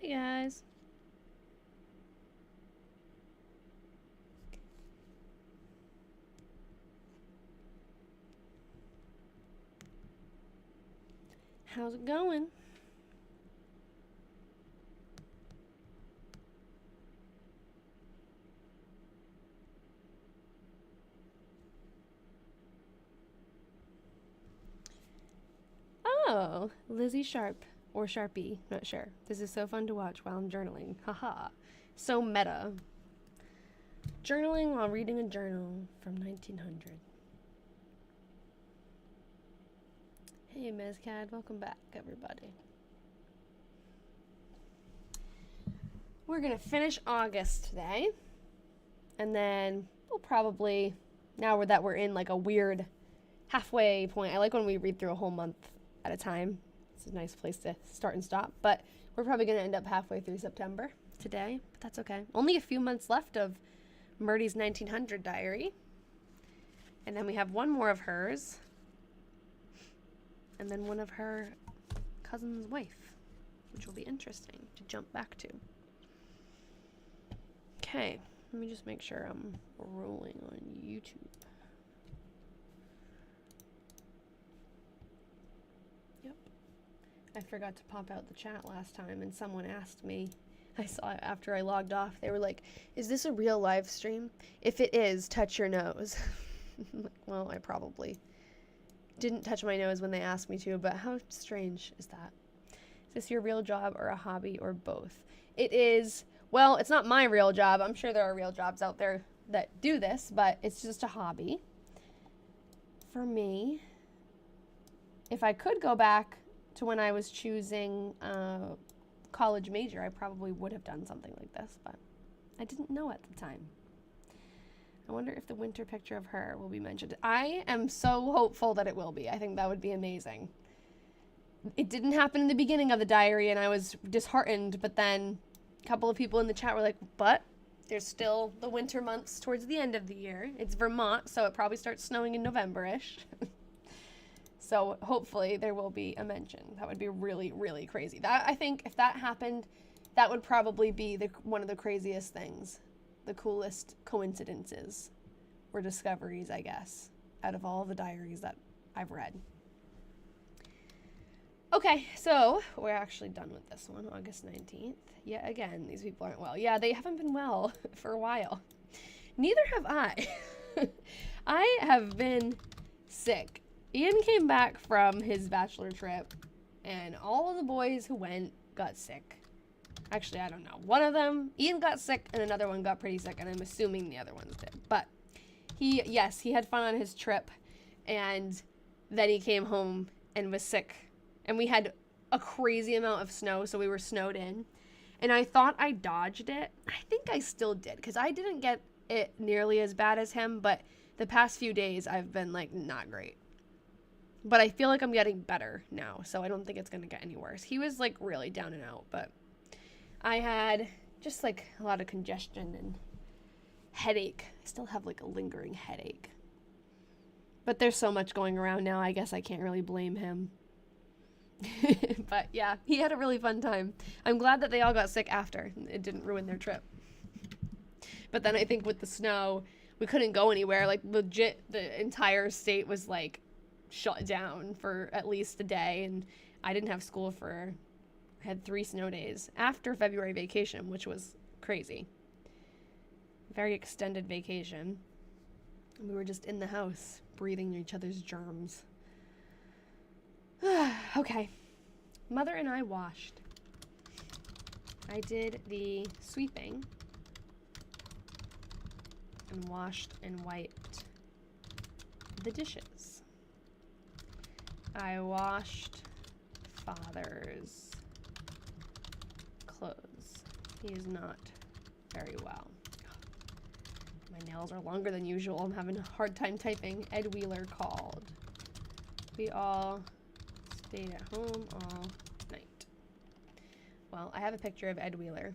Hey guys. How's it going? Oh, Lizzie Sharp or Sharpie, not sure. This is so fun to watch while I'm journaling. Haha. So meta. Journaling while reading a journal from 1900. Hey, Ms. Cad, welcome back, everybody. We're gonna finish August today, and then we'll probably, now that we're in like a weird halfway point, I like when we read through a whole month at a time. It's a nice place to start and stop, but we're probably gonna end up halfway through September today, but that's okay. Only a few months left of Myrtie's 1900 diary, and then we have one more of hers, and then one of her cousin's wife, which will be interesting to jump back to. Okay, let me just make sure I'm rolling on YouTube. Yep. I forgot to pop out the chat last time, and someone asked me, I saw it after I logged off, they were like, is this a real live stream? If it is, touch your nose. Like, well, I probably didn't touch my nose when they asked me to, but how strange is that? Is this your real job or a hobby or both? It is, well, it's not my real job. I'm sure there are real jobs out there that do this, but it's just a hobby for me. If I could go back to when I was choosing college major, I probably would have done something like this, but I didn't know at the time. I wonder if the winter picture of her will be mentioned. I am so hopeful that it will be. I think that would be amazing. It didn't happen in the beginning of the diary, and I was disheartened, but then a couple of people in the chat were like, but there's still the winter months towards the end of the year. It's Vermont, so it probably starts snowing in November-ish. So hopefully there will be a mention. That would be really, really crazy. That, I think if that happened, that would probably be one of the craziest things. The coolest coincidences or discoveries, I guess, out of all the diaries that I've read. Okay, so we're actually done with this one, August 19th. Yet again, these people aren't well. Yeah, they haven't been well for a while. Neither have I. I have been sick. Ian came back from his bachelor trip, and all of the boys who went got sick. Actually, I don't know. One of them, Ian got sick, and another one got pretty sick, and I'm assuming the other ones did. But he had fun on his trip, and then he came home and was sick. And we had a crazy amount of snow, so we were snowed in. And I thought I dodged it. I think I still did, because I didn't get it nearly as bad as him, but the past few days I've been, like, not great. But I feel like I'm getting better now, so I don't think it's going to get any worse. He was, like, really down and out, but I had just, like, a lot of congestion and headache. I still have, like, a lingering headache. But there's so much going around now, I guess I can't really blame him. But, yeah, he had a really fun time. I'm glad that they all got sick after. It didn't ruin their trip. But then I think with the snow, we couldn't go anywhere. Like, legit, the entire state was, like, shut down for at least a day. And I didn't have school for... I had 3 snow days after February vacation, which was crazy. Very extended vacation. We were just in the house, breathing each other's germs. Okay. Mother and I washed. I did the sweeping and washed and wiped the dishes. I washed Father's clothes. He is not very well. My nails are longer than usual. I'm having a hard time typing. Ed Wheeler called. We all stayed at home all night. Well, I have a picture of Ed Wheeler.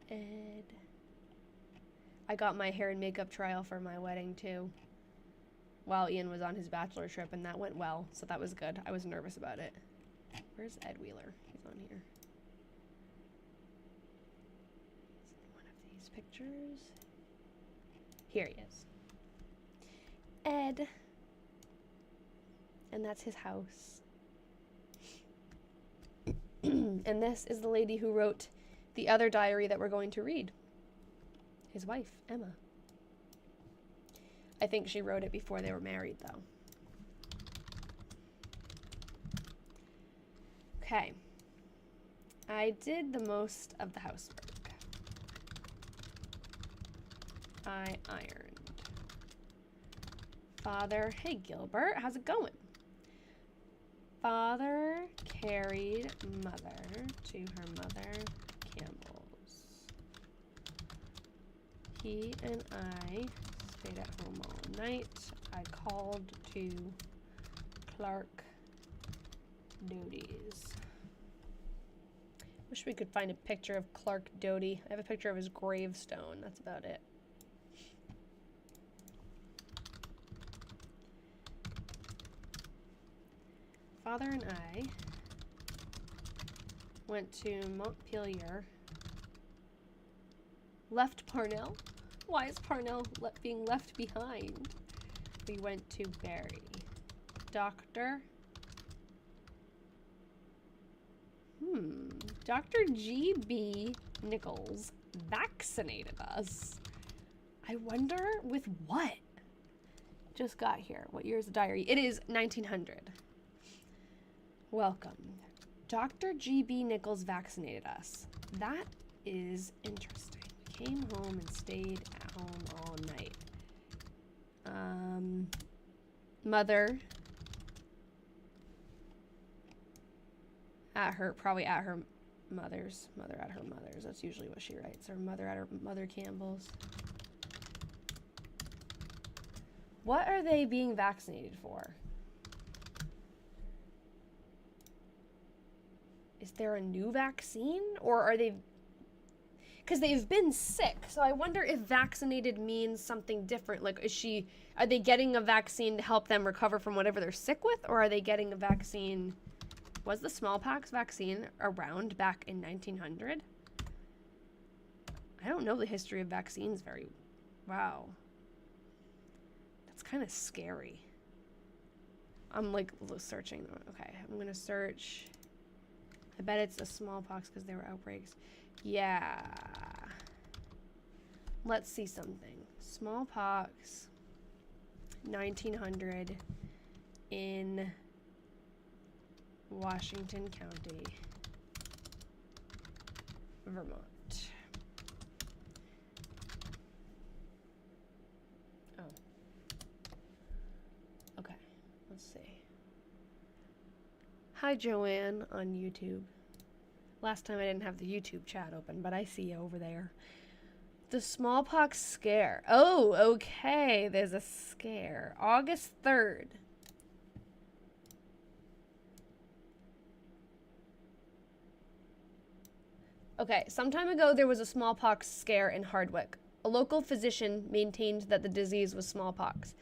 Ed. I got my hair and makeup trial for my wedding too. while Ian was on his bachelor trip, and that went well, so that was good. I was nervous about it. Where's Ed Wheeler? He's on here. Is it one of these pictures? Here he is. Ed. And that's his house. And this is the lady who wrote the other diary that we're going to read. His wife, Emma. I think she wrote it before they were married, though. Okay. I did the most of the housework. I ironed. Father, hey Gilbert, how's it going? Father carried mother to her mother Campbell's. He and I stayed at home all night. I called to Clark Doty's. Wish we could find a picture of Clark Doty. I have a picture of his gravestone. That's about it. Father and I went to Montpelier, left Parnell. Why is Parnell being left behind? We went to Barry. Dr. Dr. G.B. Nichols vaccinated us. I wonder with what? Just got here. What year is the diary? It is 1900. Welcome. Dr. G.B. Nichols vaccinated us. That is interesting. We came home and stayed at home all night. Mother. Probably at her mother's. Mother at her mother's. That's usually what she writes. Or mother at her mother Campbell's. What are they being vaccinated for? Is there a new vaccine? Or are they... Because they've been sick. So I wonder if vaccinated means something different. Like, are they getting a vaccine to help them recover from whatever they're sick with? Or are they getting a vaccine... Was the smallpox vaccine around back in 1900? I don't know the history of vaccines very... Wow. That's kind of scary. I'm, like, searching. Okay, I'm going to search... I bet it's the smallpox because there were outbreaks. Yeah. Let's see something. Smallpox, 1900 in Washington County, Vermont. Oh. Okay, let's see. Hi, Joanne on YouTube. Last time I didn't have the YouTube chat open, but I see you over there. The smallpox scare. Oh, okay. There's a scare. August 3rd. Okay, some time ago there was a smallpox scare in Hardwick. A local physician maintained that the disease was smallpox.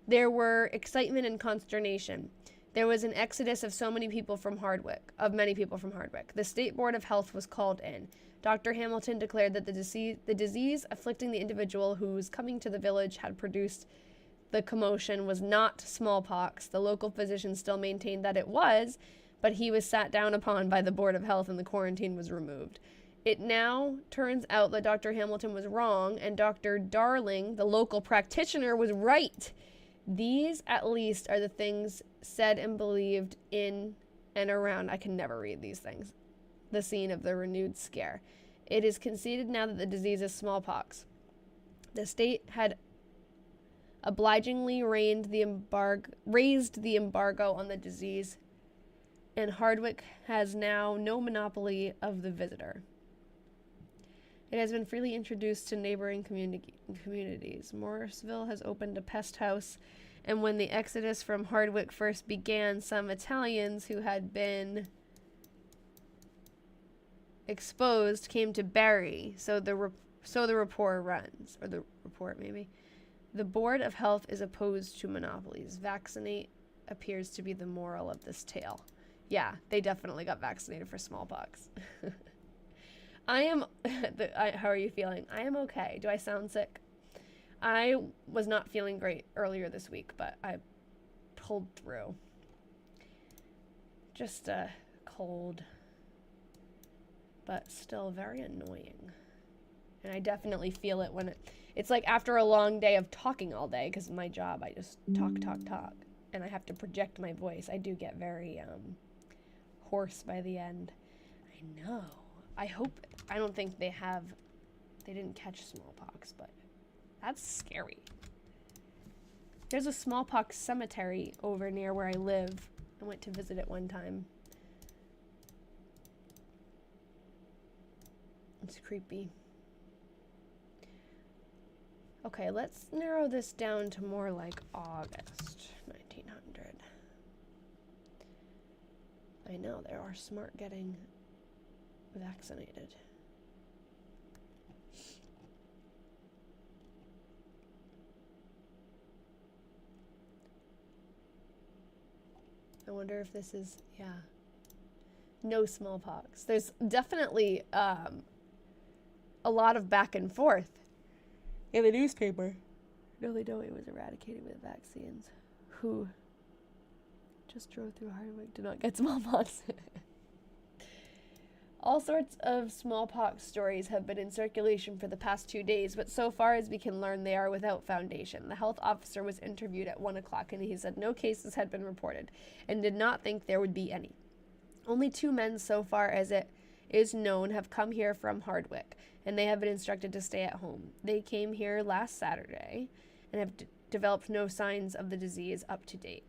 There were excitement and consternation. There was an exodus of many people from Hardwick. The State Board of Health was called in. Dr. Hamilton declared that the disease afflicting the individual who was coming to the village had produced the commotion was not smallpox. The local physician still maintained that it was, but he was sat down upon by the Board of Health and the quarantine was removed. It now turns out that Dr. Hamilton was wrong and Dr. Darling, the local practitioner, was right. These, at least, are the things said and believed in and around, I can never read these things, the scene of the renewed scare. It is conceded now that the disease is smallpox. The state had obligingly raised the embargo on the disease, and Hardwick has now no monopoly of the visitor. It has been freely introduced to neighboring communities. Morrisville has opened a pest house, and when the exodus from Hardwick first began, some Italians who had been exposed came to Barry. So the report runs, or the report maybe. The Board of Health is opposed to monopolies. Vaccinate appears to be the moral of this tale. Yeah, they definitely got vaccinated for smallpox. I am... how are you feeling? I am okay. Do I sound sick? I was not feeling great earlier this week, but I pulled through. Just a cold, but still very annoying. And I definitely feel it when it's like after a long day of talking all day, because my job, I just talk, and I have to project my voice. I do get very hoarse by the end. I know. I don't think they didn't catch smallpox, but that's scary. There's a smallpox cemetery over near where I live. I went to visit it one time. It's creepy. Okay, let's narrow this down to more like August 1900. I know, they are smart getting vaccinated. I wonder if this is, yeah. No smallpox. There's definitely a lot of back and forth in the newspaper. No, they don't. It was eradicated with vaccines. Who just drove through Hardwick did not get smallpox. All sorts of smallpox stories have been in circulation for the past 2 days, but so far as we can learn, they are without foundation. The health officer was interviewed at 1 o'clock, and he said no cases had been reported and did not think there would be any. Only 2 men, so far as it is known, have come here from Hardwick, and they have been instructed to stay at home. They came here last Saturday and have developed no signs of the disease up to date.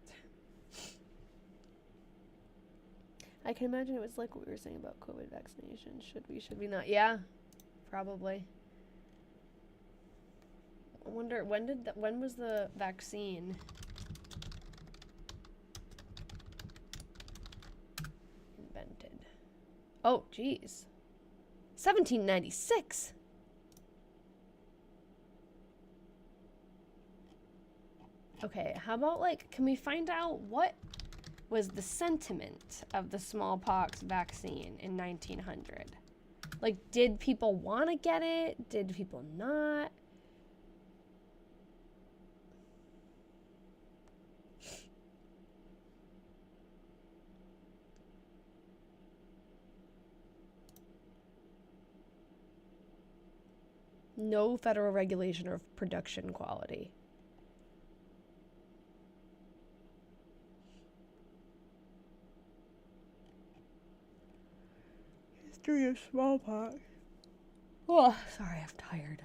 I can imagine it was like what we were saying about COVID vaccination. Should we not? Yeah, probably. I wonder, when was the vaccine invented? Oh, geez. 1796. Okay, how about, like, can we find out what was the sentiment of the smallpox vaccine in 1900? Like, did people want to get it? Did people not? No federal regulation of production quality. History of smallpox. Oh, sorry, I'm tired.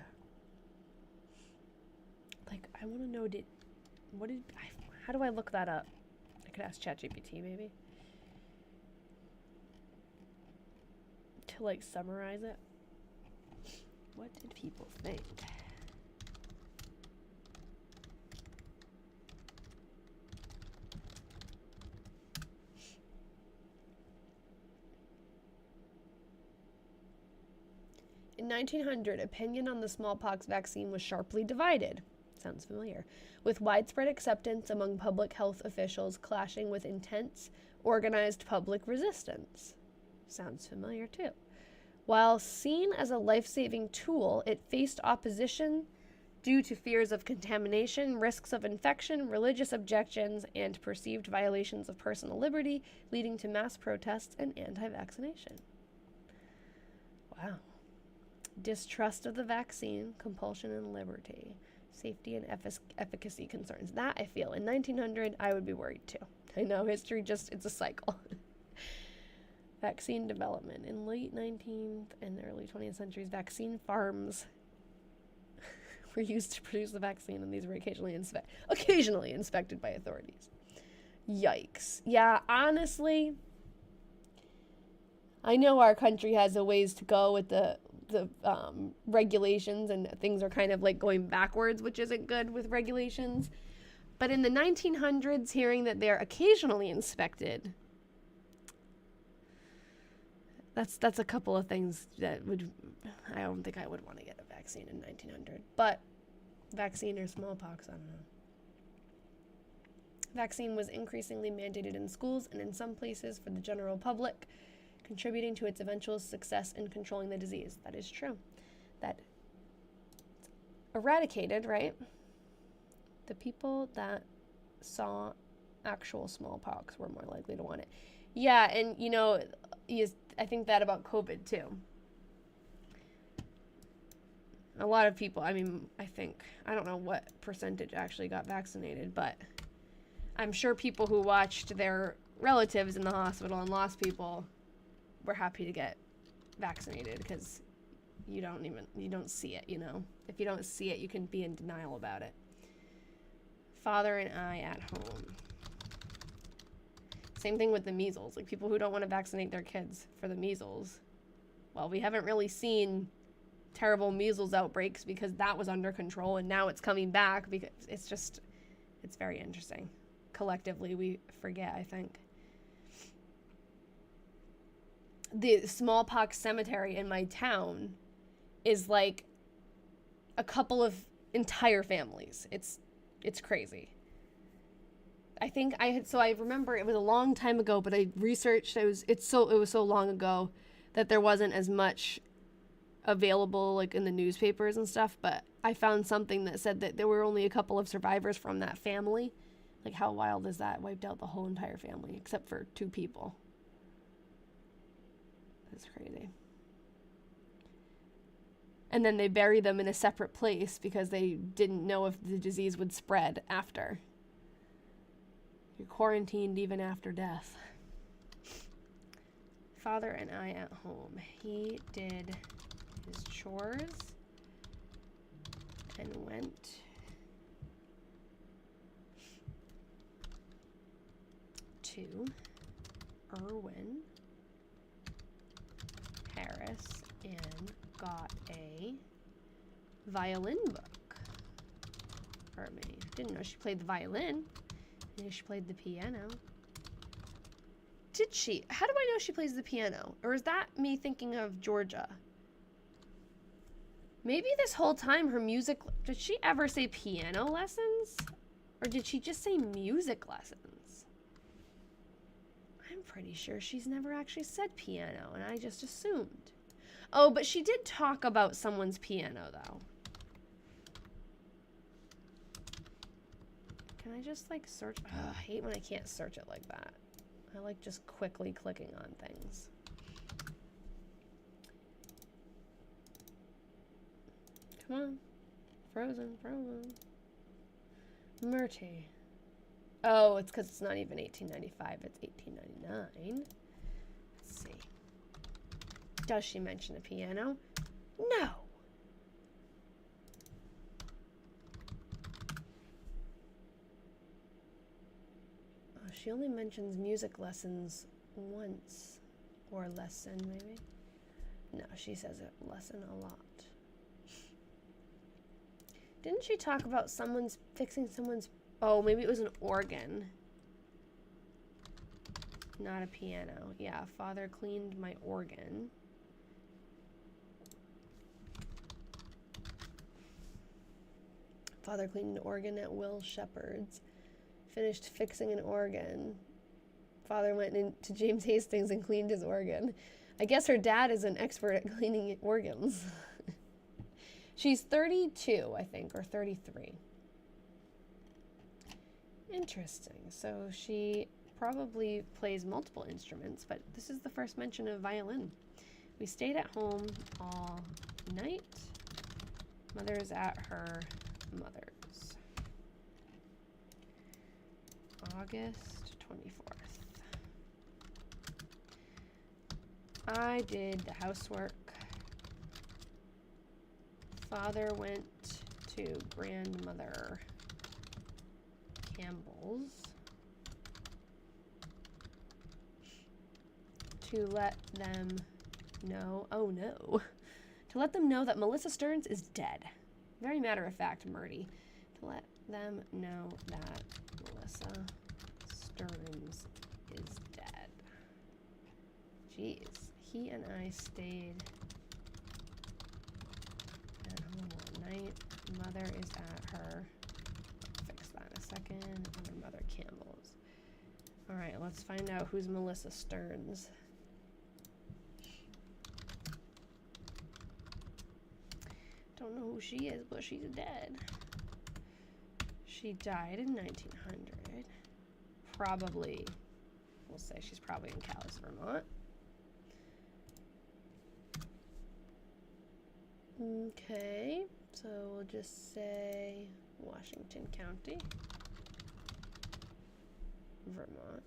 Like, I want to know, how do I look that up? I could ask ChatGPT maybe. To, like, summarize it. What did people think? In 1900, opinion on the smallpox vaccine was sharply divided. Sounds familiar. With widespread acceptance among public health officials clashing with intense, organized public resistance. Sounds familiar too. While seen as a life-saving tool, it faced opposition due to fears of contamination, risks of infection, religious objections, and perceived violations of personal liberty, leading to mass protests and anti-vaccination. Wow. Distrust of the vaccine, compulsion and liberty, safety and efficacy concerns. That I feel in 1900 I would be worried too. I know history it's a cycle. Vaccine development. In late 19th and early 20th centuries, vaccine farms were used to produce the vaccine, and these were occasionally inspected by authorities. Yikes. Yeah, honestly, I know our country has a ways to go with the regulations, and things are kind of like going backwards, which isn't good with regulations. But in the 1900s, hearing that they're occasionally inspected, that's a couple of things that I don't think I would want to get a vaccine in 1900. But Vaccine or smallpox, I don't know. Vaccine was increasingly mandated in schools and in some places for the general public, contributing to its eventual success in controlling the disease. That is true. That eradicated, right? The people that saw actual smallpox were more likely to want it. Yeah, and you know, I think that about COVID too. A lot of people, I mean, I don't know what percentage actually got vaccinated, but I'm sure people who watched their relatives in the hospital and lost people were happy to get vaccinated because you don't see it, you know. If you don't see it, you can be in denial about it. Father and I at home. Same thing with the measles. Like, people who don't want to vaccinate their kids for the measles. Well, we haven't really seen terrible measles outbreaks because that was under control, and now it's coming back because it's very interesting. Collectively, we forget, I think. The smallpox cemetery in my town is like a couple of entire families. It's crazy. I remember it was a long time ago, but I researched, it was so long ago that there wasn't as much available like in the newspapers and stuff, but I found something that said that there were only a couple of survivors from that family. Like, how wild is that? Wiped out the whole entire family except for 2 people. That's crazy. And then they bury them in a separate place because they didn't know if the disease would spread after. You're quarantined even after death. Father and I at home. He did his chores and went to Irwin, Paris, and got a violin book for me. Didn't know she played the violin. I knew she played the piano. Did she? How do I know she plays the piano? Or is that me thinking of Georgia? Maybe this whole time her music... Did she ever say piano lessons? Or did she just say music lessons? I'm pretty sure she's never actually said piano, and I just assumed. Oh, but she did talk about someone's piano, though. Can I just, like, search? Ugh, I hate when I can't search it like that. I like just quickly clicking on things. Come on. Frozen. Myrtie. Oh, it's because it's not even 1895. It's 1899. Let's see. Does she mention the piano? No. Oh, she only mentions music lessons once. Or lesson, maybe? No, she says it lesson a lot. Didn't she talk about fixing someone's... Oh, maybe it was an organ. Not a piano. Yeah, father cleaned my organ. Father cleaned an organ at Will Shepherd's. Finished fixing an organ. Father went into James Hastings and cleaned his organ. I guess her dad is an expert at cleaning organs. She's 32, I think, or 33. Interesting. So she probably plays multiple instruments, but this is the first mention of violin. We stayed at home all night. Mother's at her mother's. August 24th. I did the housework. Father went to grandmother Campbell's to let them know, oh no, to let them know that Melissa Stearns is dead. Very matter of fact, Myrtie. To let them know that Melissa Stearns is dead. Jeez, he and I stayed at home all night. Mother is at Okay, let's find out who's Melissa Stearns. Don't know who she is, but she's dead. She died in 1900. Probably, we'll say she's probably in Calais, Vermont. Okay, so we'll just say Washington County, Vermont.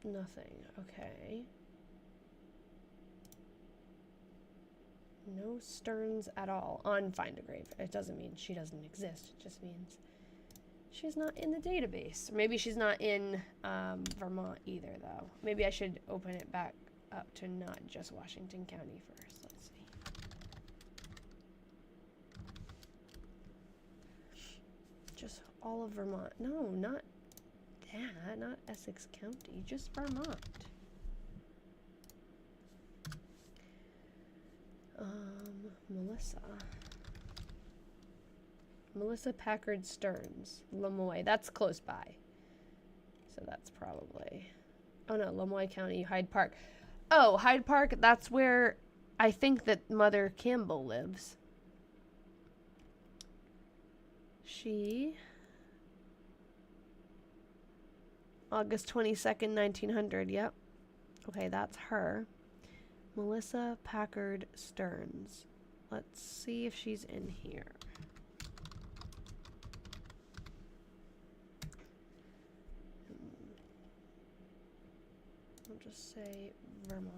Nothing. Okay. No Stearns at all on Find a Grave. It doesn't mean she doesn't exist. It just means she's not in the database. Or maybe she's not in Vermont either, though. Maybe I should open it back up to not just Washington County first. Let's see. Just all of Vermont. No, not that. Not Essex County. Just Vermont. Melissa Packard Stearns, Lemoy. That's close by. So that's probably... Oh no, Lemoy County, Hyde Park. Oh, Hyde Park, that's where I think that Mother Campbell lives. She... August 22nd, 1900, yep. Okay, that's her. Melissa Packard Stearns. Let's see if she's in here. I'll just say Vermont.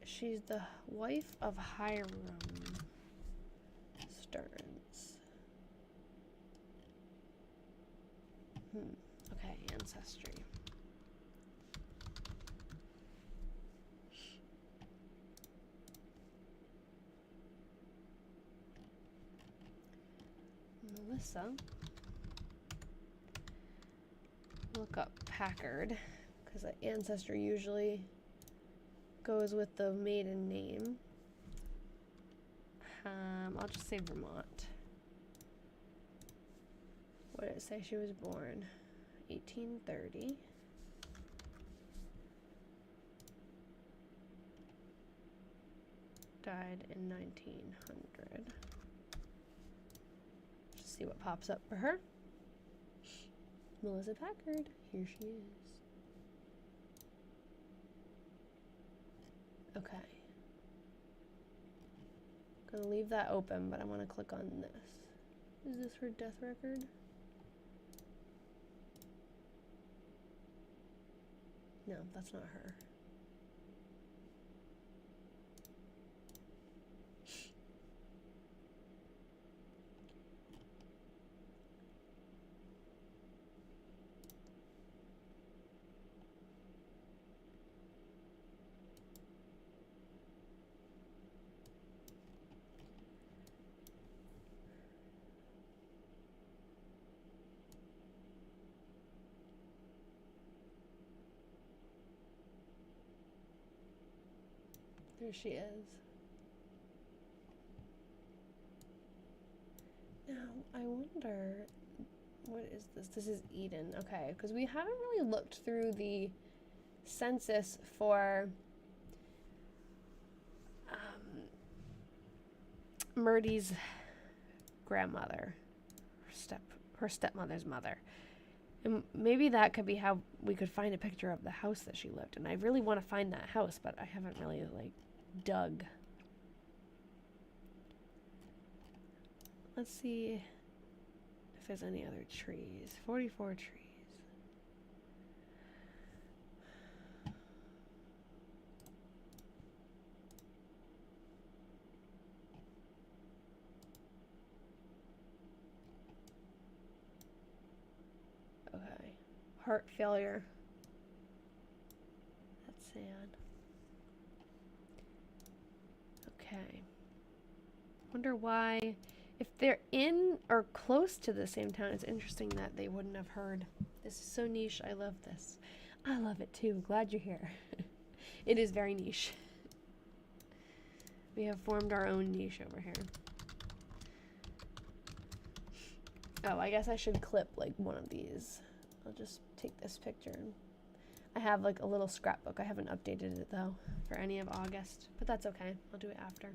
She's the wife of Hiram Stearns. Okay, ancestry. Melissa. Look up Packard, because the ancestry usually goes with the maiden name. I'll just say Vermont. What did it say she was born? 1830. Died in 1900. Just see what pops up for her. Melissa Packard. Here she is. Okay. I'm gonna leave that open, but I want to click on this. Is this her death record? No, that's not her. There she is. Now, I wonder, what is this? This is Eden. Okay, because we haven't really looked through the census for Myrtie's grandmother, her stepmother's mother. And maybe that could be how we could find a picture of the house that she lived in. I really want to find that house, but I haven't really, dug. Let's see if there's any other trees. 44 trees. Okay. Heart failure. That's sad. Okay. Wonder why, if they're in or close to the same town, it's interesting that they wouldn't have heard. This is so niche. I love this. I love it too. Glad you're here. It is very niche. We have formed our own niche over here. Oh, I guess I should clip like one of these. I'll just take this picture. I have like a little scrapbook. I haven't updated it though for any of August, but that's okay. I'll do it after.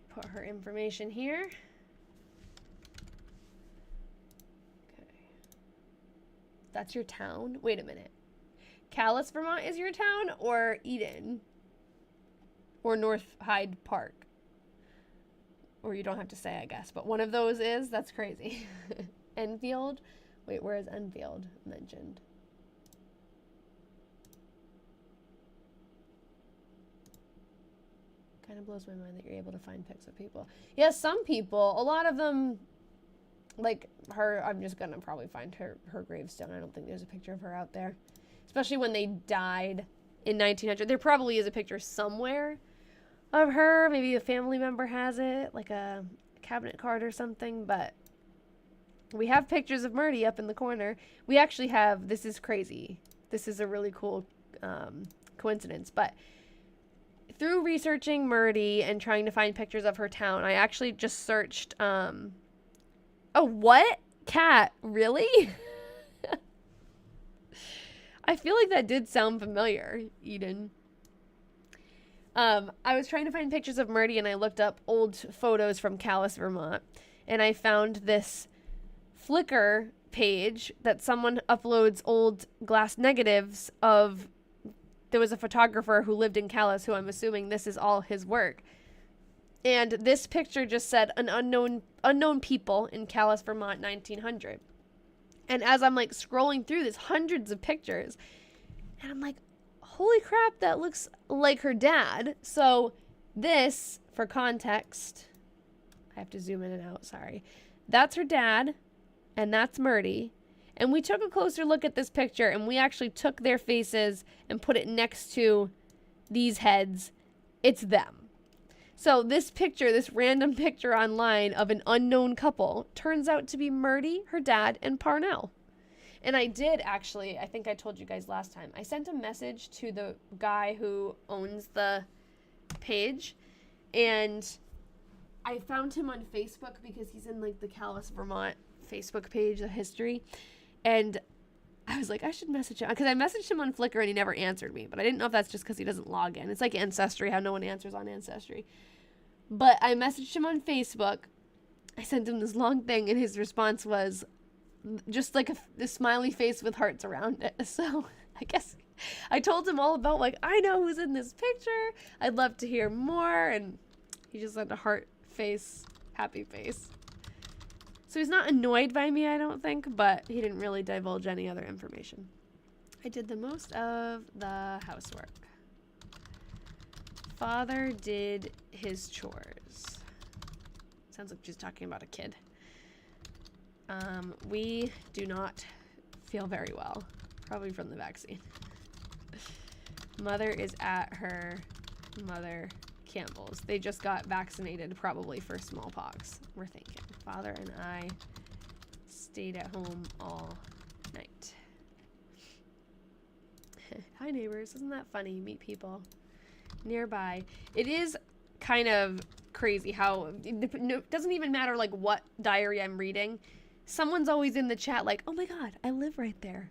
Put her information here. Okay. That's your town? Wait a minute. Calais, Vermont is your town, or Eden? Or North Hyde Park? Or you don't have to say, I guess, but one of those is? That's crazy. Enfield? Wait, where is Enfield mentioned? Kind of blows my mind that you're able to find pics of people. Yes, some people, a lot of them, like her, I'm just gonna probably find her gravestone. I don't think there's a picture of her out there. Especially when they died in 1900. There probably is a picture somewhere of her. Maybe a family member has it, like a cabinet card or something, but we have pictures of Myrtie up in the corner. We actually have, this is crazy. This is a really cool coincidence, but through researching Myrtie and trying to find pictures of her town, I actually just searched, oh, what? Cat, really? I feel like that did sound familiar, Eden. I was trying to find pictures of Myrtie, and I looked up old photos from Calais, Vermont, and I found this Flickr page that someone uploads old glass negatives of. There was a photographer who lived in Calais, who I'm assuming this is all his work. And this picture just said an unknown people in Calais, Vermont, 1900. And as I'm like scrolling through this, hundreds of pictures, and I'm like, holy crap, that looks like her dad. So this, for context, I have to zoom in and out, sorry. That's her dad, and that's Myrtie. And we took a closer look at this picture, and we actually took their faces and put it next to these heads. It's them. So this picture, this random picture online of an unknown couple, turns out to be Myrtie, her dad, and Parnell. And I did actually, I think I told you guys last time, I sent a message to the guy who owns the page, and I found him on Facebook because he's in like the Calais, Vermont Facebook page, the history. And I was like, I should message him, because I messaged him on Flickr and he never answered me, but I didn't know if that's just because he doesn't log in. It's like Ancestry, how no one answers on Ancestry. But I messaged him on Facebook. I sent him this long thing, and his response was just like a smiley face with hearts around it. So I guess I told him all about, like, I know who's in this picture. I'd love to hear more. And he just had a heart face, happy face. So he's not annoyed by me, I don't think, but he didn't really divulge any other information. I did the most of the housework. Father did his chores. Sounds like she's talking about a kid. We do not feel very well, probably from the vaccine. Mother is at her mother Campbell's. They just got vaccinated, probably for smallpox, we're thinking. Father and I stayed at home all night. Hi, neighbors. Isn't that funny? You meet people nearby. It is kind of crazy how it doesn't even matter like what diary I'm reading. Someone's always in the chat like, oh my God, I live right there.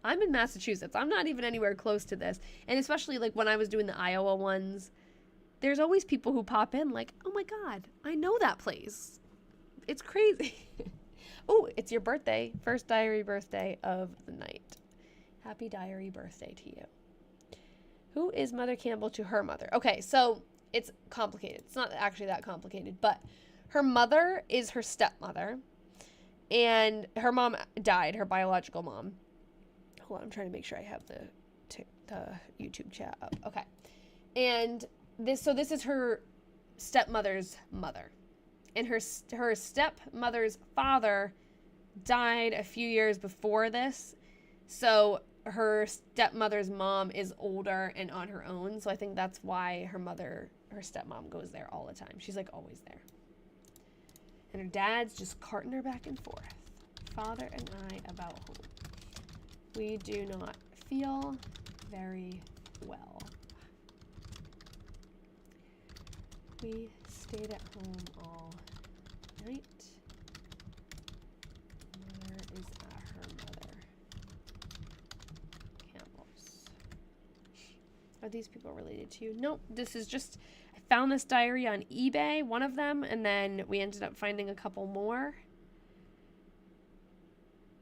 I'm in Massachusetts. I'm not even anywhere close to this. And especially like when I was doing the Iowa ones, there's always people who pop in like, oh my God, I know that place. It's crazy. Oh, it's your birthday. First diary birthday of the night. Happy diary birthday to you. Who is Mother Campbell to her mother? Okay, so it's complicated. It's not actually that complicated, but her mother is her stepmother, and her mom died, her biological mom. Hold on, I'm trying to make sure I have the YouTube chat up. Okay. And this is her stepmother's mother. And her stepmother's father died a few years before this. So her stepmother's mom is older and on her own. So I think that's why her stepmom goes there all the time. She's like always there. And her dad's just carting her back and forth. Father and I about home. We do not feel very well. We stayed at home all night. Mother is at her mother. Campbell's. Are these people related to you? Nope. This is just, I found this diary on eBay, one of them, and then we ended up finding a couple more.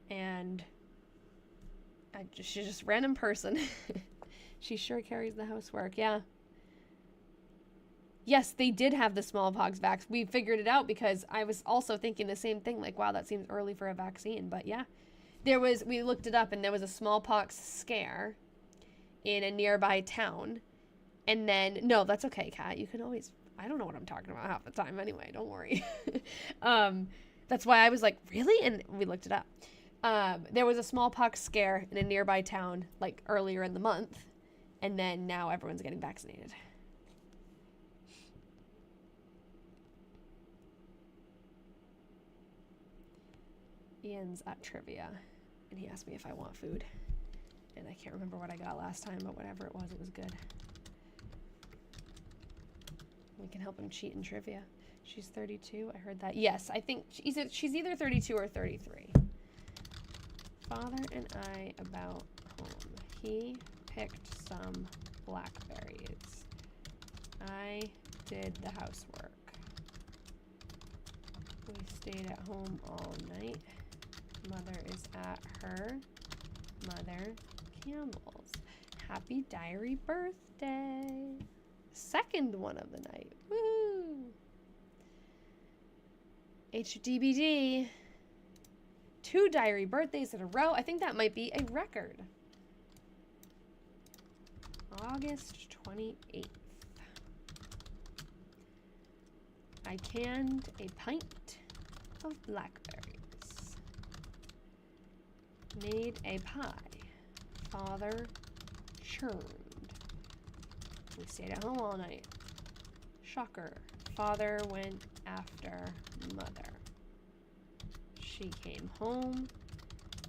And she's just a random person. She sure carries the housework. Yeah. Yes, they did have the smallpox vax. We figured it out because I was also thinking the same thing. Like, wow, that seems early for a vaccine. But yeah, we looked it up and there was a smallpox scare in a nearby town. And then, no, that's okay, Kat. You can always, I don't know what I'm talking about half the time anyway. Don't worry. That's why I was like, really? And we looked it up. There was a smallpox scare in a nearby town, like earlier in the month. And then now everyone's getting vaccinated. Ian's at trivia, and he asked me if I want food. And I can't remember what I got last time, but whatever it was good. We can help him cheat in trivia. She's 32, I heard that. Yes, I think she's either 32 or 33. Father and I about home. He picked some blackberries. I did the housework. We stayed at home all night. Mother is at her mother Campbell's. Happy diary birthday. Second one of the night. Woo! HDBD. 2 diary birthdays in a row. I think that might be a record. August 28th. I canned a pint of blackberries. Made a pie. Father churned. We stayed at home all night. Shocker. Father went after mother. She came home.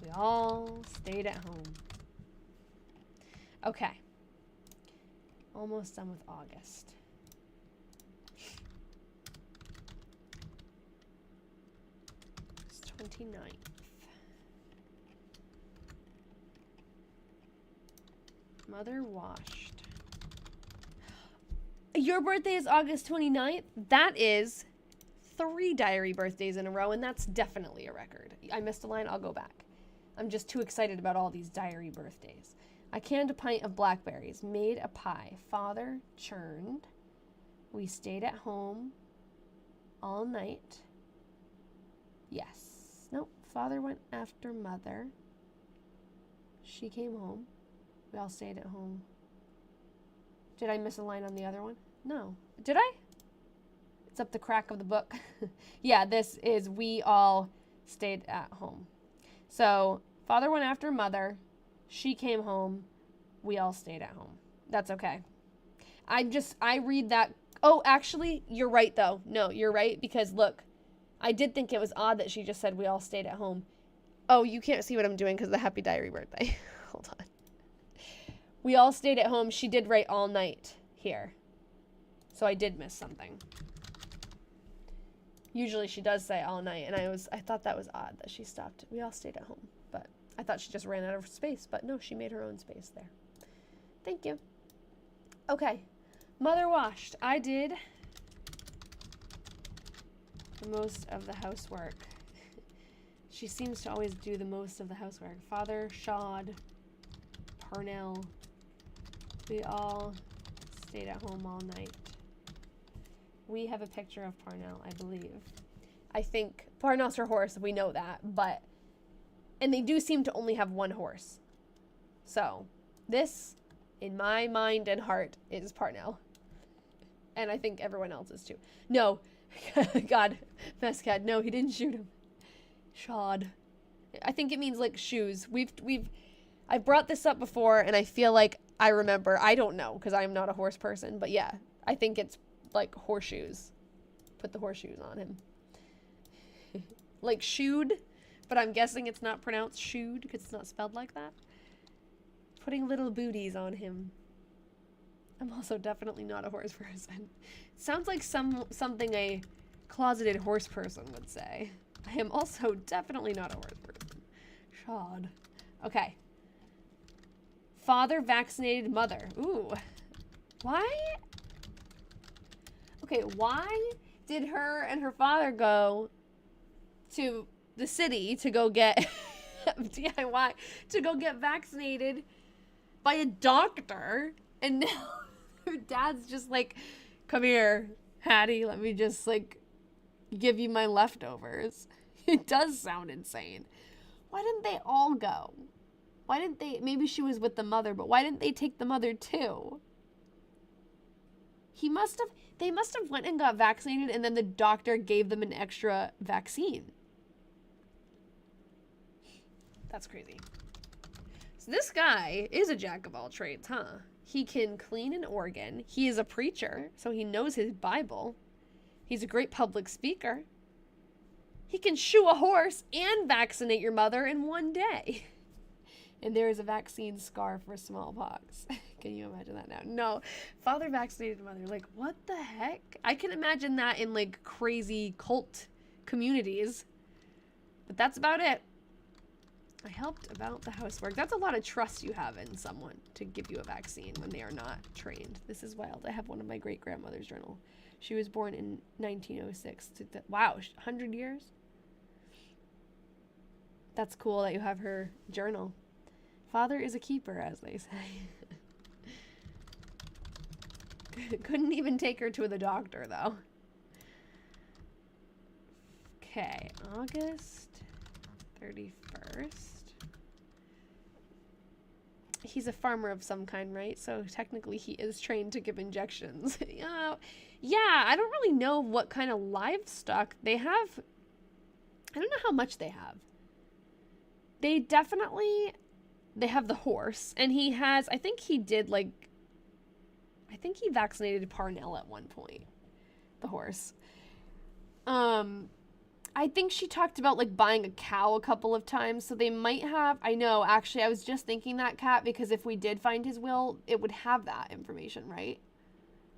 We all stayed at home. Okay. Almost done with August. It's 29th. Mother washed. Your birthday is August 29th? That is 3 diary birthdays in a row, and that's definitely a record. I missed a line. I'll go back. I'm just too excited about all these diary birthdays. I canned a pint of blackberries. Made a pie. Father churned. We stayed at home all night. Yes. Nope. Father went after mother. She came home. We all stayed at home. Did I miss a line on the other one? No. Did I? It's up the crack of the book. Yeah, this is we all stayed at home. So, father went after mother. She came home. We all stayed at home. That's okay. I read that. Oh, actually, you're right, though. No, you're right, because look, I did think it was odd that she just said we all stayed at home. Oh, you can't see what I'm doing because of the happy diary birthday. Hold on. We all stayed at home. She did write all night here. So I did miss something. Usually she does say all night, and I thought that was odd that she stopped. We all stayed at home, but I thought she just ran out of space, but no, she made her own space there. Thank you. Okay. Mother washed. I did the most of the housework. She seems to always do the most of the housework. Father shod. Parnell. We all stayed at home all night. We have a picture of Parnell, I believe. I think Parnell's her horse. We know that, but and they do seem to only have one horse. So this, in my mind and heart, is Parnell. And I think everyone else is too. No. God. Mescad. No, he didn't shoot him. Shod. I think it means like shoes. I've brought this up before and I feel like I remember. I don't know because I'm not a horse person. But yeah, I think it's like horseshoes. Put the horseshoes on him. Like shoed. But I'm guessing it's not pronounced shoed because it's not spelled like that. Putting little booties on him. I'm also definitely not a horse person. Sounds like something a closeted horse person would say. I am also definitely not a horse person. Shod. Okay. Father vaccinated mother. Ooh. Why? Okay, why did her and her father go to the city to go get DIY, to go get vaccinated by a doctor, and now her dad's just like, come here, Hattie, let me just like give you my leftovers. It does sound insane. Why didn't they all go? Why didn't they, maybe she was with the mother, but why didn't they take the mother too? They must have went and got vaccinated, and then the doctor gave them an extra vaccine. That's crazy. So this guy is a jack of all trades, huh? He can clean an organ. He is a preacher, so he knows his Bible. He's a great public speaker. He can shoe a horse and vaccinate your mother in one day. And there is a vaccine scar for smallpox. Can you imagine that now? No. Father vaccinated mother. Like, what the heck? I can imagine that in, like, crazy cult communities. But that's about it. I helped about the housework. That's a lot of trust you have in someone to give you a vaccine when they are not trained. This is wild. I have one of my great-grandmother's journal. She was born in 1906. Wow, 100 years? That's cool that you have her journal. Father is a keeper, as they say. Couldn't even take her to the doctor, though. Okay, August 31st. He's a farmer of some kind, right? So technically he is trained to give injections. Yeah, I don't really know what kind of livestock they have. I don't know how much they have. They have the horse, and he has, I think he vaccinated Parnell at one point, the horse. I think she talked about, like, buying a cow a couple of times, so they might have, I know, actually, I was just thinking that, Kat, because if we did find his will, it would have that information, right?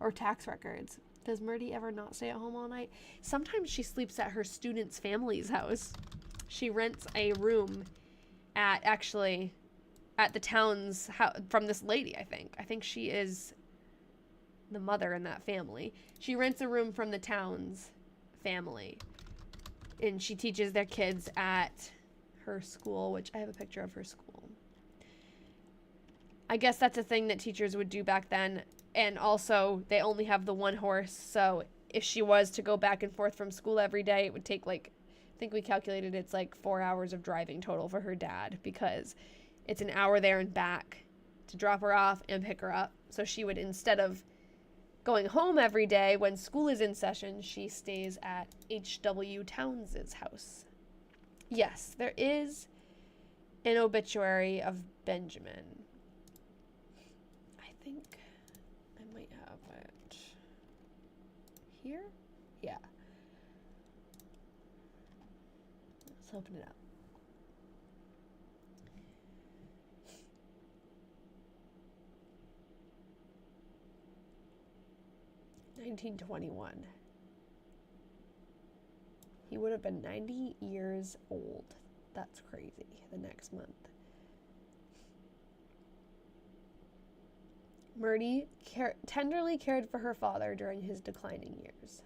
Or tax records. Does Myrtie ever not stay at home all night? Sometimes she sleeps at her student's family's house. She rents a room at the town's house from this lady, I think. I think she is the mother in that family. She rents a room from the town's family. And she teaches their kids at her school, which I have a picture of her school. I guess that's a thing that teachers would do back then. And also, they only have the one horse. So if she was to go back and forth from school every day, it would take, like, I think we calculated it's like 4 hours of driving total for her dad, because it's an hour there and back to drop her off and pick her up. So she would, instead of going home every day when school is in session, she stays at H.W. Towns' house. Yes, there is an obituary of Benjamin. I think I might have it here. Yeah. Let's open it up. $1921. He would have been 90 years old. That's crazy. The next month. Myrtie tenderly cared for her father during his declining years.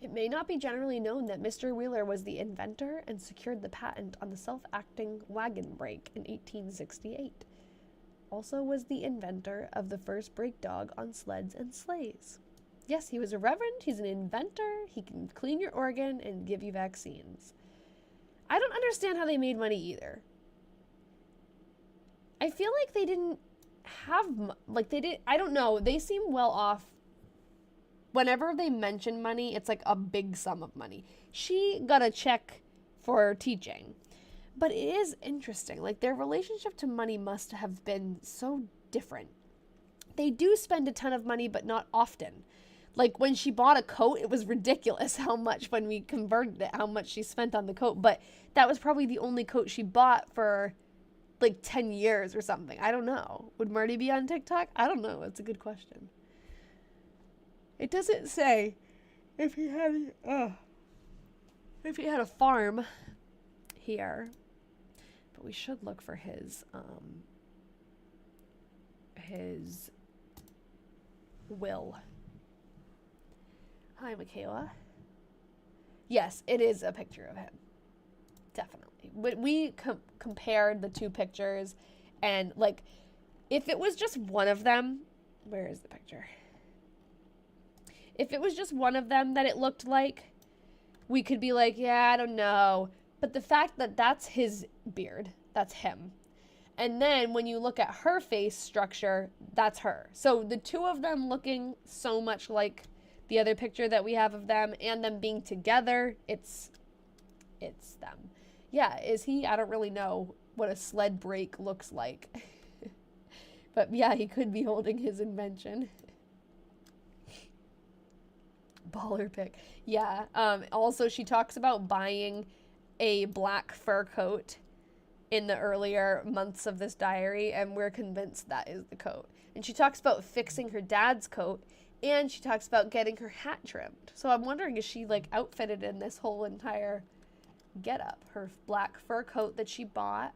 It may not be generally known that Mr. Wheeler was the inventor and secured the patent on the self-acting wagon brake in 1868. Also was the inventor of the first brake dog on sleds and sleighs. Yes, he was a reverend, he's an inventor, he can clean your organ and give you vaccines. I don't understand how they made money either. I feel like they didn't have, I don't know, they seem well off. Whenever they mention money, it's like a big sum of money. She got a check for teaching. But it is interesting. Like, their relationship to money must have been so different. They do spend a ton of money, but not often. Like, when she bought a coat, it was ridiculous how much, when we converted it, how much she spent on the coat. But that was probably the only coat she bought for, like, 10 years or something. I don't know. Would Myrtie be on TikTok? I don't know. It's a good question. It doesn't say if he had a farm here. But we should look for his will. Hi, Michaela. Yes, it is a picture of him. Definitely. We compared the two pictures, and, like, if it was just one of them, where is the picture? If it was just one of them that it looked like, we could be like, yeah, I don't know. But the fact that that's his beard, that's him. And then when you look at her face structure, that's her. So the two of them looking so much like the other picture that we have of them, and them being together, it's them. Yeah, is he? I don't really know what a sled brake looks like. But yeah, he could be holding his invention. Baller pick. Yeah. Also, she talks about buying a black fur coat in the earlier months of this diary, and we're convinced that is the coat. And she talks about fixing her dad's coat, and she talks about getting her hat trimmed. So I'm wondering, is she, like, outfitted in this whole entire getup? Her black fur coat that she bought.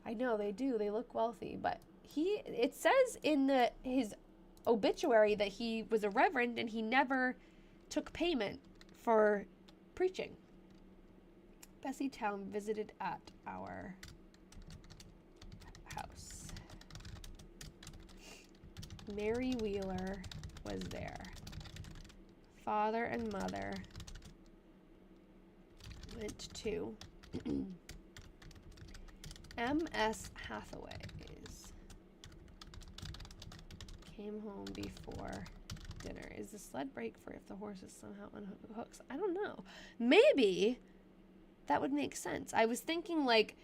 I know they do. They look wealthy, but it says in his obituary that he was a reverend and he never took payment for preaching. Bessie Town visited at our house. Myrtie Wheeler was there. Father and mother went to M.S. Hathaway's. Came home before dinner. Is the sled brake for if the horses somehow unhooks? I don't know. Maybe that would make sense. I was thinking, like,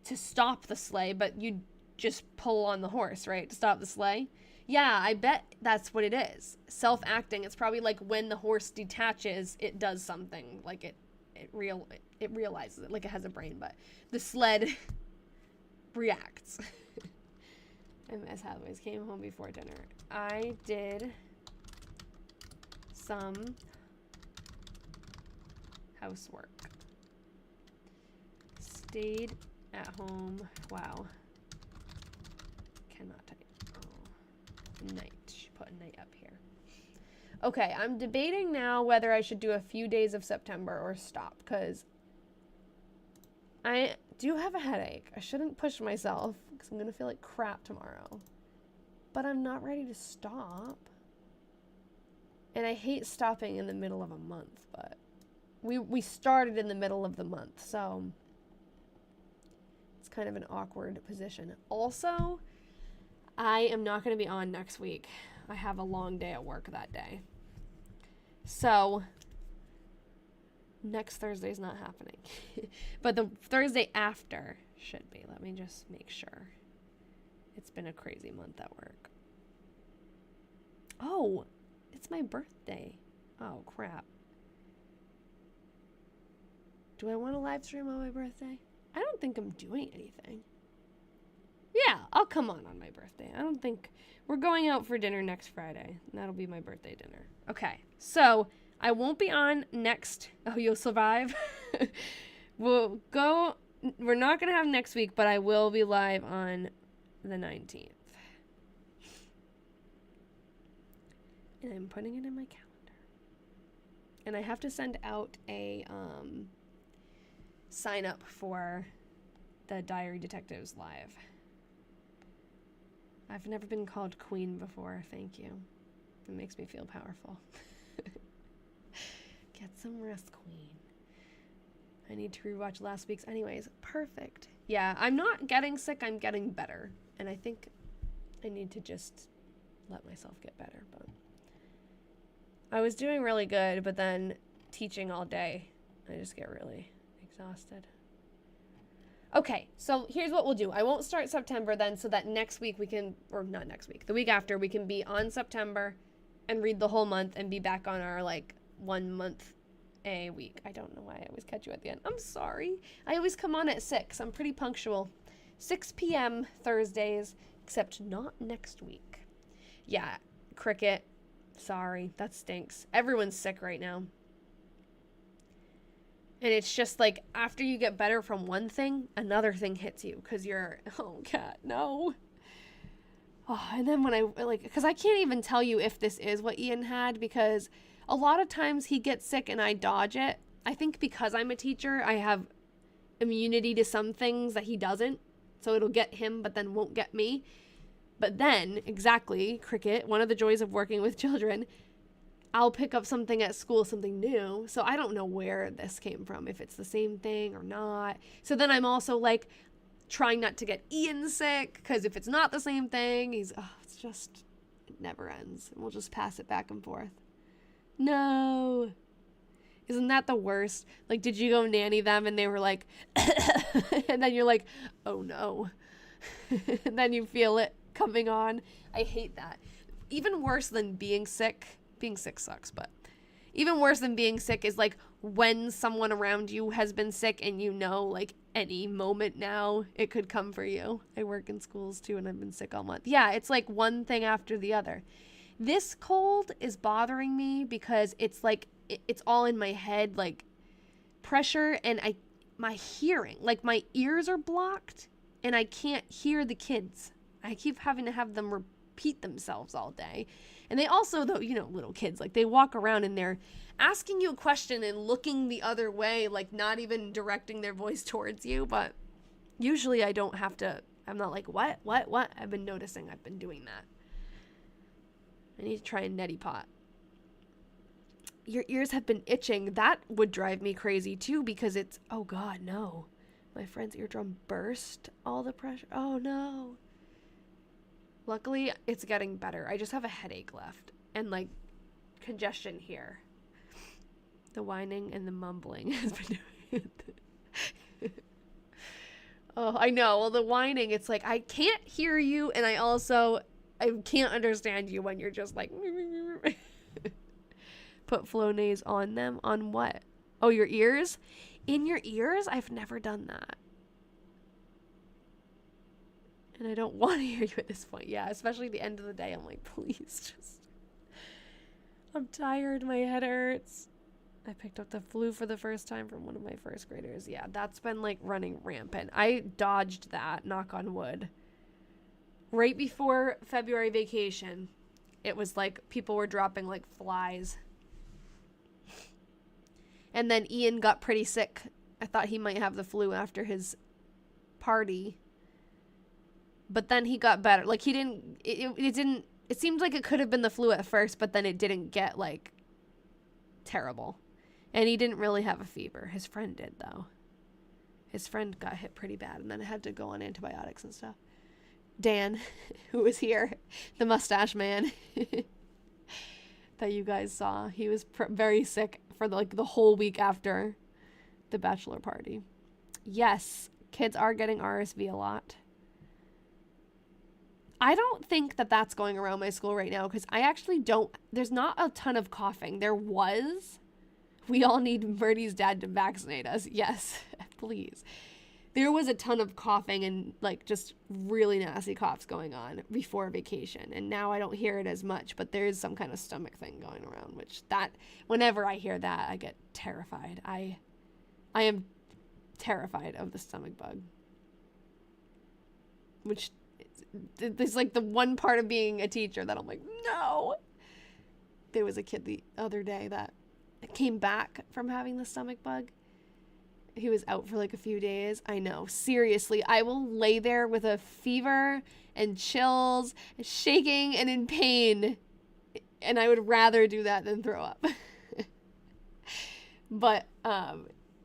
to stop the sleigh, but you just pull on the horse, right? To stop the sleigh. Yeah, I bet that's what it is. Self-acting. It's probably like when the horse detaches, it does something. Like it realizes it, like it has a brain, but the sled reacts. M.S. Hathaway's came home before dinner. I did some housework. Stayed at home. Wow. Cannot type. Oh. Night. She put a night up here. Okay, I'm debating now whether I should do a few days of September or stop, because I do have a headache. I shouldn't push myself because I'm going to feel like crap tomorrow. But I'm not ready to stop. And I hate stopping in the middle of a month, but we started in the middle of the month, so it's kind of an awkward position. Also, I am not going to be on next week. I have a long day at work that day. So next Thursday's not happening. But the Thursday after should be. Let me just make sure. It's been a crazy month at work. Oh, it's my birthday. Oh, crap. Do I want to live stream on my birthday? I don't think I'm doing anything. Yeah, I'll come on my birthday. I don't think... We're going out for dinner next Friday. That'll be my birthday dinner. Okay, so I won't be on next... Oh, you'll survive? We'll go... We're not going to have next week, but I will be live on the 19th. And I'm putting it in my calendar. And I have to send out a sign up for the Diary Detectives Live. I've never been called queen before. Thank you. It makes me feel powerful. Get some rest, queen. I need to rewatch last week's anyways. Perfect. Yeah, I'm not getting sick. I'm getting better. And I think I need to just let myself get better. But I was doing really good, but then teaching all day, I just get really exhausted. Okay, so here's what we'll do. I won't start September then, so that next week we can, or not next week, the week after we can be on September and read the whole month and be back on our like 1 month a week. I don't know why I always catch you at the end. I'm sorry. I always come on at 6. I'm pretty punctual. 6 p.m. Thursdays, except not next week. Yeah, cricket. Sorry, that stinks. Everyone's sick right now. And it's just like after you get better from one thing, another thing hits you because you're, oh, cat, no. Oh, and then when I, like, because I can't even tell you if this is what Ian had because a lot of times he gets sick and I dodge it. I think because I'm a teacher, I have immunity to some things that he doesn't. So it'll get him, but then won't get me. But then, exactly, cricket, one of the joys of working with children, I'll pick up something at school, something new. So I don't know where this came from, if it's the same thing or not. So then I'm also like trying not to get Ian sick because if it's not the same thing, it's just, it never ends. And we'll just pass it back and forth. No. Isn't that the worst? Like, did you go nanny them and they were like, and then you're like, oh no. And then you feel it coming on. I hate that. Even worse than being sick sucks, but even worse than being sick is like when someone around you has been sick and you know like any moment now it could come for you. I work in schools too and I've been sick all month. Yeah, it's like one thing after the other. This cold is bothering me because it's like it's all in my head, like pressure, and my hearing, like my ears are blocked and I can't hear the kids. I keep having to have them repeat themselves all day. And they also, though, you know, little kids, like they walk around and they're asking you a question and looking the other way, like not even directing their voice towards you. But usually I don't have to, I'm not like, what? I've been noticing I've been doing that. I need to try a neti pot. Your ears have been itching. That would drive me crazy too because it's, oh God, no. My friend's eardrum burst. All the pressure. Oh no. Luckily, it's getting better. I just have a headache left and like congestion here. The whining and the mumbling has been doing it. Oh, I know. Well, the whining, it's like I can't hear you and I can't understand you when you're just like put Flonase on them. On what? Oh, your ears? In your ears? I've never done that. And I don't want to hear you at this point. Yeah, especially the end of the day. I'm like, please just. I'm tired. My head hurts. I picked up the flu for the first time from one of my first graders. Yeah, that's been like running rampant. I dodged that, knock on wood. Right before February vacation, it was like people were dropping like flies. And then Ian got pretty sick. I thought he might have the flu after his party. But then he got better. Like it seemed like it could have been the flu at first, but then it didn't get like terrible. And he didn't really have a fever. His friend did though. His friend got hit pretty bad and then had to go on antibiotics and stuff. Dan, who was here, the mustache man that you guys saw, he was very sick for the whole week after the bachelor party. Yes, kids are getting RSV a lot. I don't think that that's going around my school right now because I actually don't. There's not a ton of coughing. There was. We all need Myrtie's dad to vaccinate us. Yes, please. There was a ton of coughing and like just really nasty coughs going on before vacation. And now I don't hear it as much, but there is some kind of stomach thing going around, which whenever I hear that, I get terrified. I am terrified of the stomach bug, which there's like the one part of being a teacher that I'm like, no. There was a kid the other day that came back from having the stomach bug. He was out for like a few days. I know, seriously, I will lay there with a fever and chills and shaking and in pain, and I would rather do that than throw up. But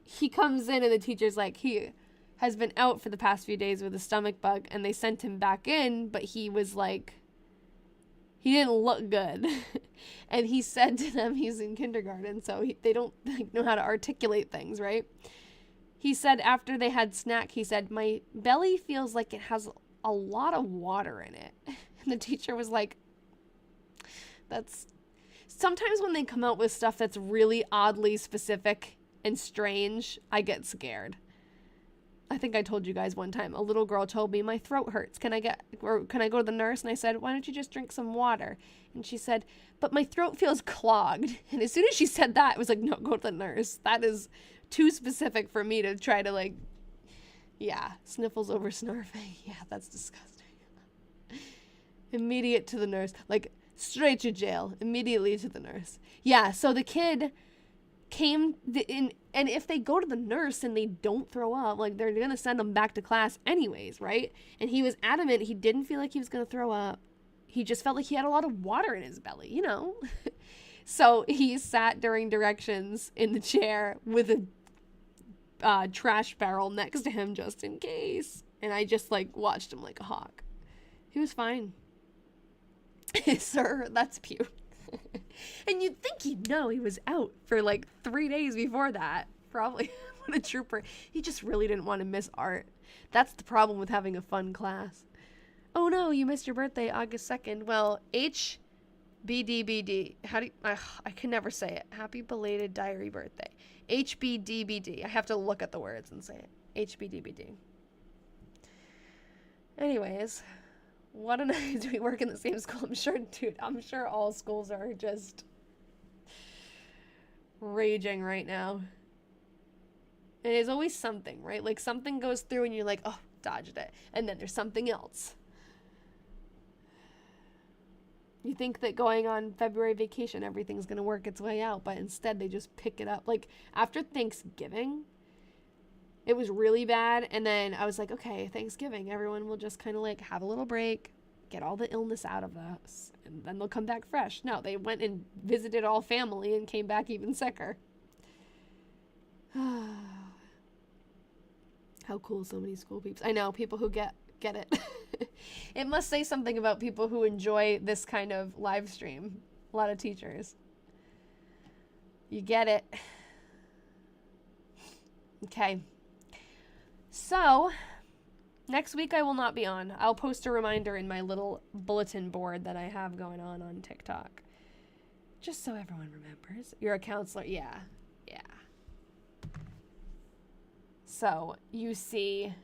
he comes in and the teacher's like, he has been out for the past few days with a stomach bug, and they sent him back in, but he was like, he didn't look good. And he said to them, he's in kindergarten, so they don't know how to articulate things, right? He said after they had snack, he said, my belly feels like it has a lot of water in it. And the teacher was like, that's sometimes when they come out with stuff that's really oddly specific and strange, I get scared. I think I told you guys one time, a little girl told me, my throat hurts. Can I go to the nurse? And I said, why don't you just drink some water? And she said, but my throat feels clogged. And as soon as she said that, it was like, no, go to the nurse. That is too specific for me to try to like, yeah, sniffles over snarfing. Yeah, that's disgusting. Immediate to the nurse, like straight to jail, immediately to the nurse. Yeah, so the kid came in, and if they go to the nurse and they don't throw up, like they're gonna send them back to class anyways, right? And he was adamant he didn't feel like he was gonna throw up. He just felt like he had a lot of water in his belly, you know. So he sat during directions in the chair with a trash barrel next to him just in case, and I just like watched him like a hawk. He was fine. Sir, that's puke. And you'd think he'd know he was out for like 3 days before that. Probably. What a trooper. He just really didn't want to miss art. That's the problem with having a fun class. Oh no, you missed your birthday August 2nd. Well, HBDBD. How do you, I can never say it. Happy belated diary birthday. HBDBD. I have to look at the words and say it. HBDBD. Anyways, what a night. We work in the same school. I'm sure all schools are just raging right now. And there's always something, right? Like something goes through and you're like, oh, dodged it. And then there's something else. You think that going on February vacation, everything's going to work its way out, but instead they just pick it up. Like after Thanksgiving, it was really bad. And then I was like, okay, Thanksgiving, everyone will just kind of like have a little break, get all the illness out of us, and then they'll come back fresh. No, they went and visited all family and came back even sicker. How cool so many school peeps. I know, people who get it. It must say something about people who enjoy this kind of live stream. A lot of teachers. You get it. Okay. So, next week I will not be on. I'll post a reminder in my little bulletin board that I have going on TikTok. Just so everyone remembers. You're a counselor. Yeah. So, you see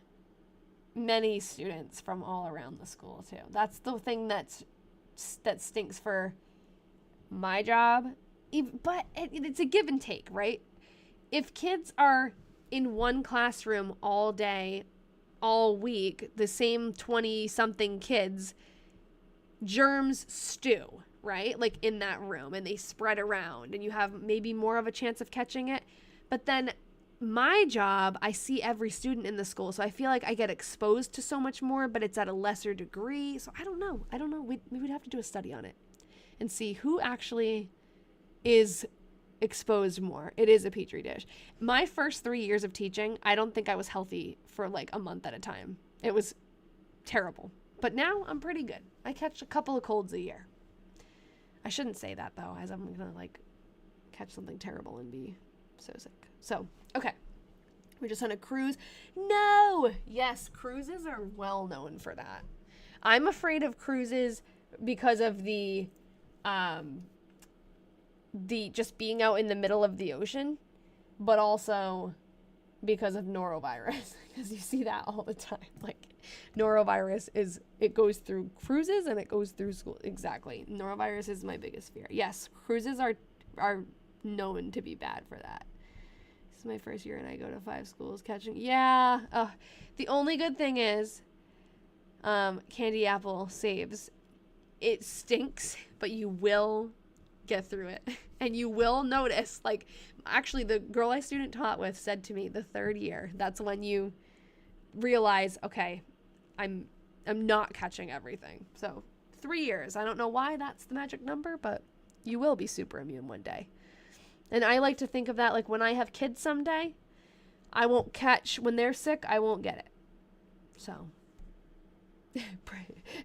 many students from all around the school, too. That's the thing that stinks for my job. But it's a give and take, right? If kids are in one classroom all day, all week, the same 20-something kids, germs stew, right? Like in that room, and they spread around, and you have maybe more of a chance of catching it. But then my job, I see every student in the school, so I feel like I get exposed to so much more, but it's at a lesser degree. So I don't know. We would have to do a study on it and see who actually is exposed more. It is a petri dish. My first 3 years of teaching, I don't think I was healthy for like a month at a time. It was terrible. But now I'm pretty good. I catch a couple of colds a year. I shouldn't say that though, as I'm gonna like catch something terrible and be so sick. So, okay. We're just on a cruise. No! Yes, cruises are well known for that. I'm afraid of cruises because of the just being out in the middle of the ocean, but also because of norovirus, because you see that all the time. Like norovirus it goes through cruises and it goes through school. Exactly. Norovirus is my biggest fear. Yes, cruises are known to be bad for that. This is my first year and I go to 5 schools catching. Yeah. The only good thing is candy apple saves. It stinks, but you will get through it. And you will notice, like, actually the girl I student taught with said to me the 3rd year, that's when you realize, okay, I'm not catching everything. So 3 years. I don't know why that's the magic number, but you will be super immune one day. And I like to think of that like when I have kids someday, I won't catch, when they're sick, I won't get it. So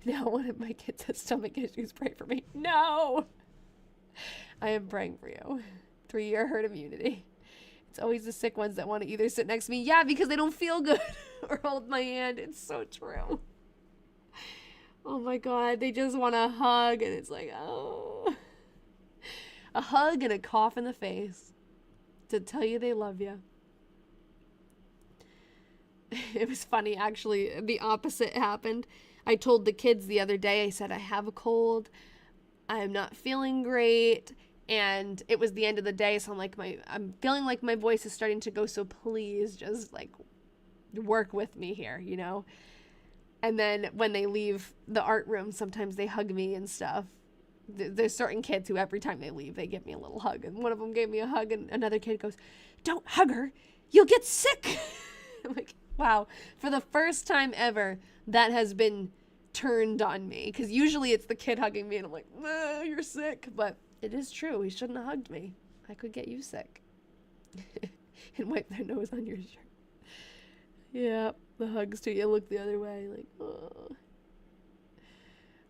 now one of my kids has stomach issues, pray for me. No! I am praying for you. 3-year herd immunity. It's always the sick ones that want to either sit next to me, yeah, because they don't feel good, or hold my hand. It's so true. Oh my God, they just want to hug, and it's like, oh. A hug and a cough in the face to tell you they love you. It was funny, actually. The opposite happened. I told the kids the other day, I said, I have a cold. I'm not feeling great. And it was the end of the day, so I'm feeling like my voice is starting to go, so please just, like, work with me here, you know? And then when they leave the art room, sometimes they hug me and stuff. There's certain kids who every time they leave, they give me a little hug. And one of them gave me a hug, and another kid goes, "Don't hug her. You'll get sick." I'm like, wow. For the first time ever, that has been turned on me. Because usually it's the kid hugging me, and I'm like, you're sick. But it is true. He shouldn't have hugged me. I could get you sick. And wipe their nose on your shirt. Yeah, the hugs too. You look the other way, like, oh.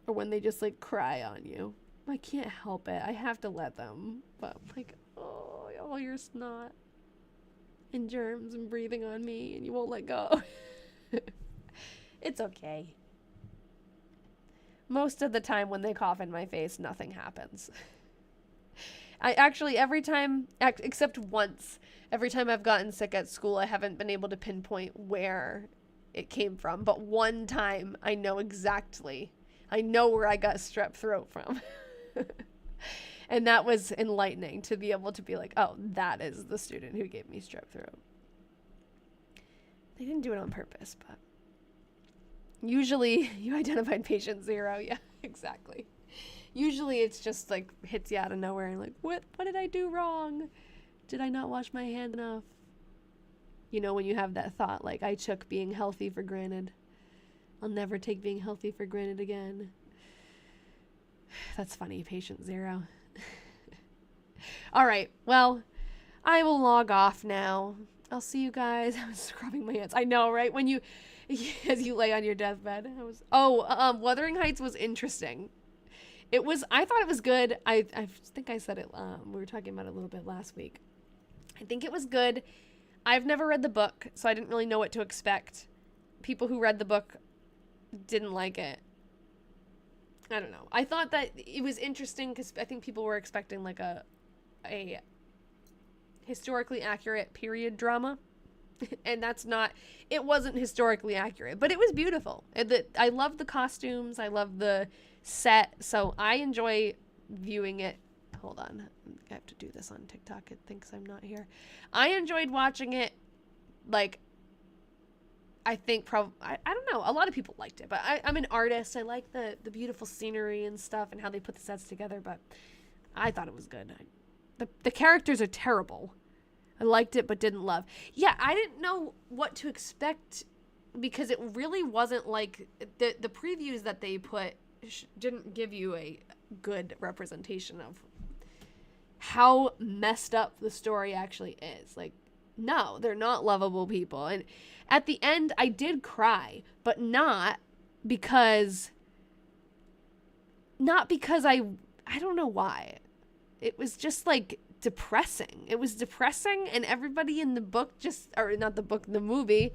Or when they just, like, cry on you. I can't help it. I have to let them. But, like, oh, all your snot and germs and breathing on me, and you won't let go. It's okay. Most of the time when they cough in my face, nothing happens. I actually, every time, except once, every time I've gotten sick at school, I haven't been able to pinpoint where it came from. But one time, I know exactly. I know where I got strep throat from. And that was enlightening to be able to be like, oh, that is the student who gave me strep throat. They didn't do it on purpose, but usually you identified patient 0. Yeah, exactly. Usually it's just like hits you out of nowhere and like, what did I do wrong? Did I not wash my hand enough? You know, when you have that thought, like, I took being healthy for granted. I'll never take being healthy for granted again. That's funny, patient 0. All right, well, I will log off now. I'll see you guys. I was scrubbing my hands. I know, right? When you, as you lay on your deathbed. Wuthering Heights was interesting. I thought it was good. I think I said it, we were talking about it a little bit last week. I think it was good. I've never read the book, so I didn't really know what to expect. People who read the book didn't like it. I don't know. I thought that it was interesting because I think people were expecting like a historically accurate period drama. And it wasn't historically accurate, but it was beautiful. I love the costumes. I love the set. So I enjoy viewing it. Hold on. I have to do this on TikTok. It thinks I'm not here. I enjoyed watching it. Like, I think I don't know. A lot of people liked it, but I'm an artist. I like the beautiful scenery and stuff and how they put the sets together, but I thought it was good. The characters are terrible. I liked it, but didn't love. Yeah, I didn't know what to expect because it really wasn't like the previews that they put didn't give you a good representation of how messed up the story actually is. Like, no, they're not lovable people. And at the end, I did cry, but not because I don't know why. It was just like depressing. It was depressing, and everybody in the book the movie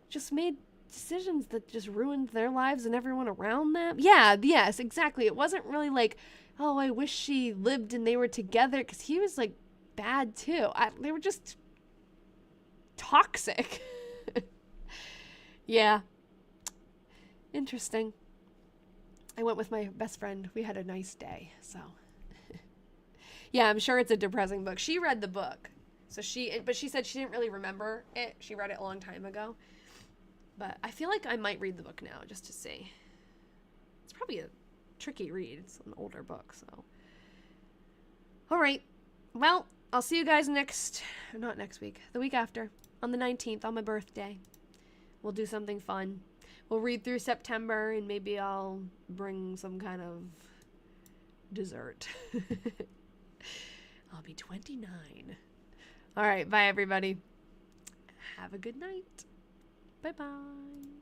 just made decisions that just ruined their lives and everyone around them. Yeah, yes, exactly. It wasn't really like, oh, I wish she lived and they were together, because he was like bad too. They were just toxic. Yeah. Interesting. I went with my best friend. We had a nice day, so. Yeah, I'm sure it's a depressing book. She read the book, but she said she didn't really remember it. She read it a long time ago. But I feel like I might read the book now just to see. It's probably a tricky read. It's an older book, so. All right. Well, I'll see you guys not next week, the week after, on the 19th, on my birthday. We'll do something fun. We'll read through September, and maybe I'll bring some kind of dessert. I'll be 29. All right, bye, everybody. Have a good night. Bye-bye.